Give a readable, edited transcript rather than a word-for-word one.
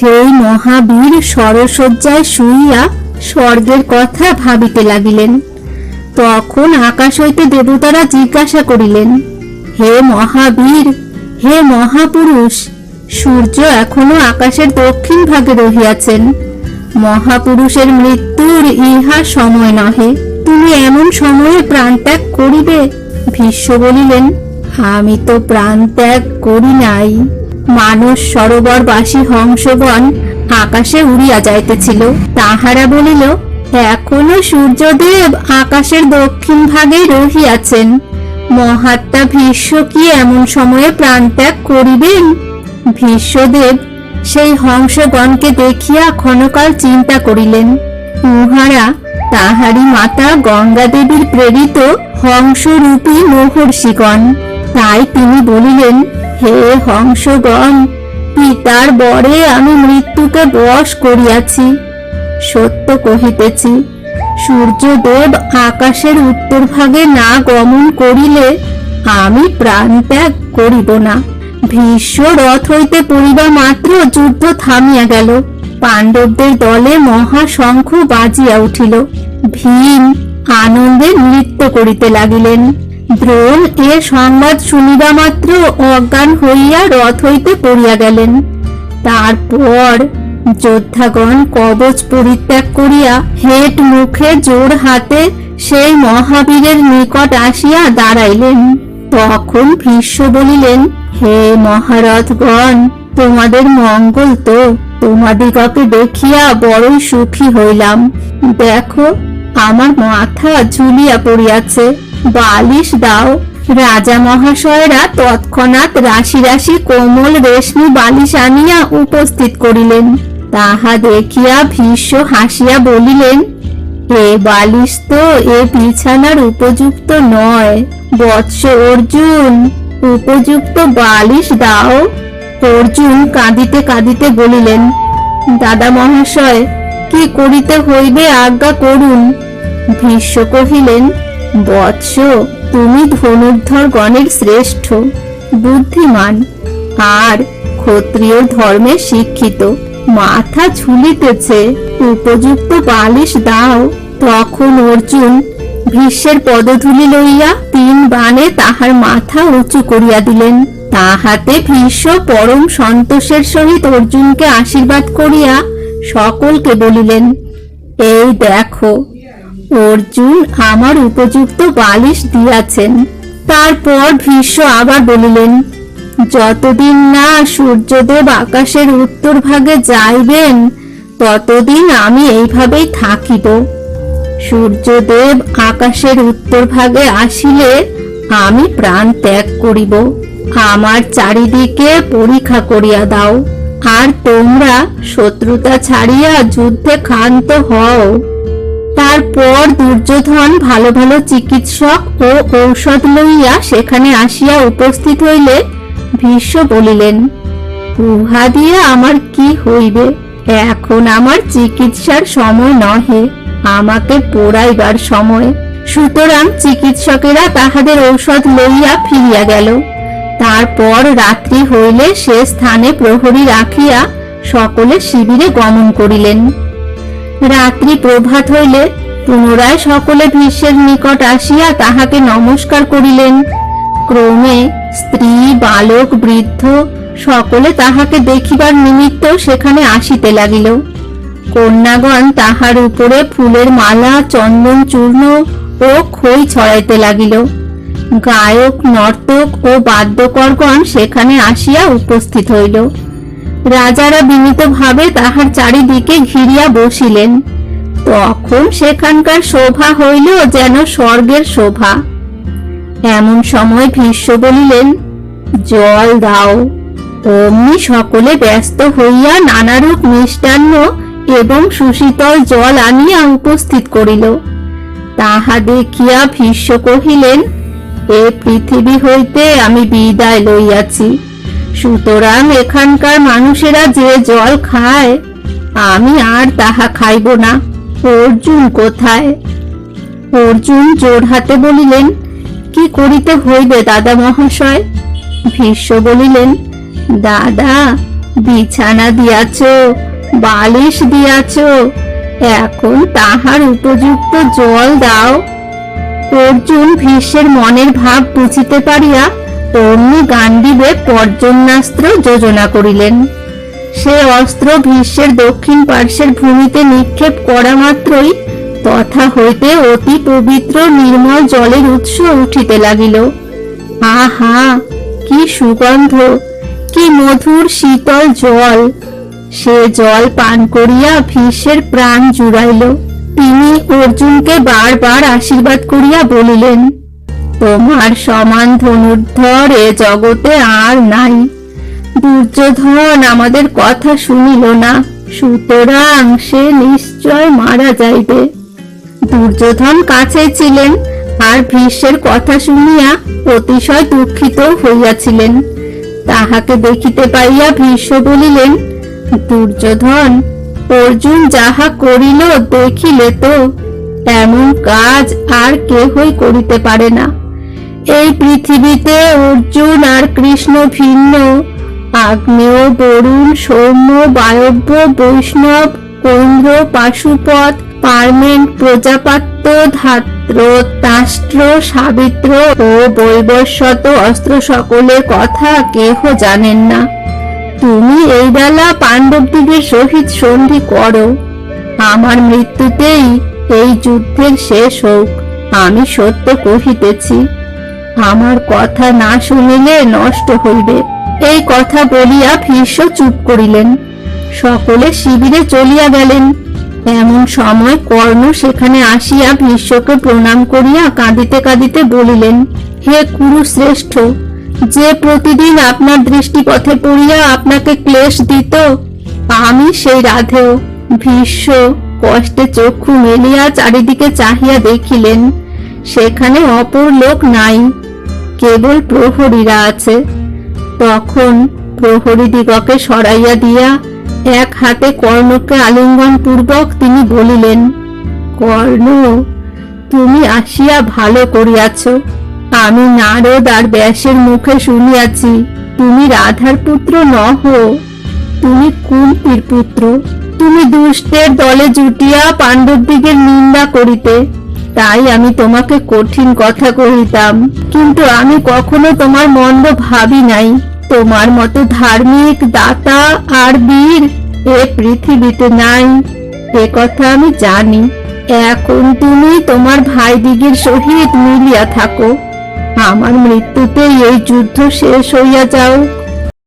সেই মহাবীর সরসজ্জায় শুইয়া স্বর্গের কথা ভাবিতে লাগিলেন। তখন আকাশ হইতে দেবতারা জিজ্ঞাসা করিলেন, হে মহাবীর, হে মহাপুরুষ, সূর্য এখনো আকাশের দক্ষিণ ভাগে রহিয়াছেন। মহাপুরুষের মৃত্যুর ইহা সময় নহে, তুমি এমন সময়ে প্রাণত্যাগ করিবে? ভীষ্ম বলিলেন, আমি তো প্রাণত্যাগ করি নাই। মানস সরোবরবাসী হংসগণ আকাশে উড়িয়া যাইতেছিল, তাহারা বলিল, এখনো সূর্যদেব আকাশের দক্ষিণ ভাগে রহিয়াছেন। মহাত্মা ভীষ্ম কি এমন সময়ে প্রাণত্যাগ করিবেন? ভীষ্মদেব সেই হংসগণকে দেখিয়া ক্ষণকাল চিন্তা করিলেন। উহারা তাহারি মাতা গঙ্গা দেবীর প্রেরিত হংসরূপী মহর্ষিগণ। তাই তিনি বলিলেন, হে হংসগণ, পিতার বরে আমি মৃত্যুকে বশ করিয়াছি। সত্য কহিতেছি, সূর্যদেব আকাশের উত্তর ভাগে না গমন করিলে আমি প্রাণত্যাগ করিব না। ভীষ্ম রথ হইতে পড়িবা মাত্র যুদ্ধ থামিয়া গেল। পাণ্ডবদের দলে মহাশঙ্খ বাজিয়া উঠিল। ভীম আনন্দে নৃত্য করিতে লাগিলেন। দ্রোণ এ সংবাদ শুনিবা মাত্র অজ্ঞান হইয়া রথ হইতে পড়িয়া গেলেন। তারপর যোদ্ধাগণ কবচ পরিত্যাগ করিয়া হেট মুখে জোর হাতে সেই মহাবীরের নিকট আসিয়া দাঁড়াইলেন। তখন ভীষ্ম বলিলেন, হে মহারথগণ, তোমাদের মঙ্গল তো। তোমাদিগকে দেখিয়া বড়ই সুখী হইলাম। দেখো, আমার মাথা ঝুলিয়া পড়িয়াছে, বালিশ দাও। রাজা মহাশয়রা তৎক্ষণাৎ রাশি রাশি কোমল রেশমি বালিশ আনিয়া উপস্থিত করিলেন। তাহা দেখিয়া ভীষ্ম হাসিয়া বলিলেন, এ বালিশ তো এ বিছানার উপযুক্ত নয়। বৎস অর্জুন, উপযুক্ত বালিশ দাও। অর্জুন কাঁদিতে কাঁদিতে বলিলেন, দাদা মহাশয়, কি করিতে হইবে আজ্ঞা করুন। ভীষ্ম কহিলেন, বৎস, তুমি ধনুর্ধর গণের শ্রেষ্ঠ, বুদ্ধিমান আর ক্ষত্রিয় ধর্মে শিক্ষিত। মাথা ঝুলিতেছে, উপযুক্ত বালিশ দাও। তখন অর্জুন ভীষ্মের পদধূলি লইয়া 3 বাণে তাহার মাথা উঁচু করিয়া দিলেন। তাহাতে ভীষ্ম পরম সন্তোষের সহিত অর্জুনকে আশীর্বাদ করিয়া সকলকে বলিলেন, এই দেখো, অর্জুন আমার উপযুক্ত বালিশ দিয়াছেন। তারপর ভীষ্ম আবার বলিলেন, যতদিন না সূর্যদেব আকাশের উত্তর ভাগে যাইবেন, ততদিন আমি এইভাবেই থাকিব। সূর্যদেব আকাশের উত্তর ভাগে আসিলে আমি প্রাণ ত্যাগ করিব। আমার চারিদিকে পরীক্ষা করিয়া দাও, আর তোমরা শত্রুতা ছাড়িয়া যুদ্ধে ক্ষান্ত হও। তারপর দুর্যোধন ভালো ভালো চিকিৎসক ও ঔষধ লইয়া সেখানে আসিয়া উপস্থিত হইলে ভীষ্ম বলিলেন, উহা দিয়ে আমার কি হইবে? এখন আমার চিকিৎসার সময় নহে, আমাকে পোড়াইবার সময়। সুতরাং চিকিৎসকেরা তাহাদের ঔষধ লইয়া ফিরিয়া গেল। তারপর রাত্রি হইলে সে স্থানে প্রহরী রাখিয়া সকলে শিবিরে গমন করিলেন। রাত্রি প্রভাত হইলে পুনরায় সকলে ভীষ্মের নিকট আসিয়া তাহাকে নমস্কার করিলেন। ক্রমে স্ত্রী, বালক, বৃদ্ধ সকলে তাহাকে দেখিবার নিমিত্ত সেখানে আসিতে লাগিল। কন্যাগণ তাহার উপরে ফুলের মালা, চন্দন চূর্ণ ও খই ছড়াইতে লাগিল। গায়ক, নর্তক ও বাদ্যকরগণ সেখানে আসিয়া উপস্থিত হইল। রাজারা বিনীত ভাবে তাহার চারিদিকে ঘিরিয়া বসিলেন। তখন সেখানকার শোভা হইল যেন স্বর্গের শোভা। এমন সময় ভীষ্ম বলিলেন, জল দাও। অমনি সকলে ব্যস্ত হইয়া নানারূপ মিষ্টান্ন এবং সুশীতল জল আনিয়া উপস্থিত করিল। তাহা দেখিয়া ভীষ্ম কহিলেন, এ পৃথিবী হইতে আমি বিদায় লইয়াছি। সুতরাং এখানকার মানুষেরা যে জল খায়, আমি আর তাহা খাইব না। অর্জুন কোথায়? অর্জুন জোর হাতে বলিলেন, কি করিতে হইবে দাদা মহাশয়? ভীষ্ম বলিলেন, দাদা, বিছানা দিয়াছ, বালিশ দিয়াছ, এখন তাহার উপযুক্ত জল দাও। অর্জুন ভীষ্মের মনের ভাব বুঝিতে পারিয়া অমনি গান্ডীবে পর্জন্যাস্ত্র যোজনা করিলেন। সে অস্ত্র ভীষ্মের দক্ষিণ পার্শ্বের ভূমিতে নিক্ষেপ করা মাত্রই তথা হইতে অতি পবিত্র নির্মল জলের উৎস উঠিতে লাগিল। আহা, কি সুগন্ধ, কি মধুর শীতল জল! সে জল পান করিয়া ভীষ্মের প্রাণ জুড়াইল। তিনি অর্জুনকে বারবার আশীর্বাদ করিয়া বলিলেন, তোমার সমান ধনুর্ধর এ জগতে আর নাই। দুর্যোধন আমাদের কথা শুনিল না, সুতরাং সে নিশ্চয় মারা যাইবে। দুর্যোধন কাছে ছিলেন, আর ভীষ্মের কথা শুনিয়া অতিশয় দুঃখিত হইয়াছিলেন। তাহাকে দেখিতে পাইয়া ভীষ্ম বলিলেন, দুর্যোধন, অর্জুন যাহা করিল দেখিলে তো, এমন কাজ আর কেহই করিতে পারে না। এই পৃথিবীতে অর্জুন আর কৃষ্ণ ভিন্ন। আগ্নেয়, বরুণ, সৌম্য, বায়ব্য, বৈষ্ণব, ঐন্দ্র, পাশুপত, পার্মেন্ট, প্রজাপাত্য, ধাত্র, তাষ্ট্র, সাবিত্র ও বৈবস্বত অস্ত্র সকলের কথা কেহ জানেন না। তুমি এই বেলা পাণ্ডবদিগের সহিত সন্ধি করো। আমার মৃত্যুতেই এই যুদ্ধের শেষ হোক, আমি সত্য কহিতেছি। আমার কথা না শুনিলে নষ্ট হইবে। এই কথা বলিয়া ভীষ্ম চুপ করিলেন। সকলে শিবিরে চলিয়া গেলেন। এমন সময় কর্ণ সেখানে আসিয়া ভীষ্মকে প্রণাম করিয়া কাঁদিতে কাঁদিতে বলিলেন, হে কুরুশ্রেষ্ঠ, যে প্রতিদিন আপনার দৃষ্টিপথে পড়িয়া আপনাকে ক্লেশ দিত, আমি সেই রাধেয়। ভীষ্ম কষ্টে চক্ষু মেলিয়া চারিদিকে চাহিয়া দেখিলেন, সেখানে অপর লোক নাই, কেবল প্রহরীরা আছে। তখন প্রহরীদিগকে সরাইয়া দিয়া এক হাতে কর্ণকে আলিঙ্গন পূর্বক তিনি বলিলেন, কর্ণ, তুমি আসিয়া ভালো করিয়াছ। আমি নারদ আর ব্যাসের মুখে শুনিয়াছি তুমি রাধার পুত্র নহ, তুমি কুন্তির পুত্র। তুমি দুষ্টের দলে জুটিয়া পাণ্ডবদিগের নিন্দা করিতে, তাই আমি তোমাকে কঠিন কথা কহিতাম, কিন্তু আমি কখনো তোমার মন্দ ভাবি নাই। তোমার মতো ধার্মিক, দাতা আর বীর এ পৃথিবীতে নাই, এ কথা আমি জানি। এখন তুমি তোমার ভাইদিগের সহিত মিলিয়া থাকো। আমার মৃত্যুতেই এই যুদ্ধ শেষ হইয়া যাও।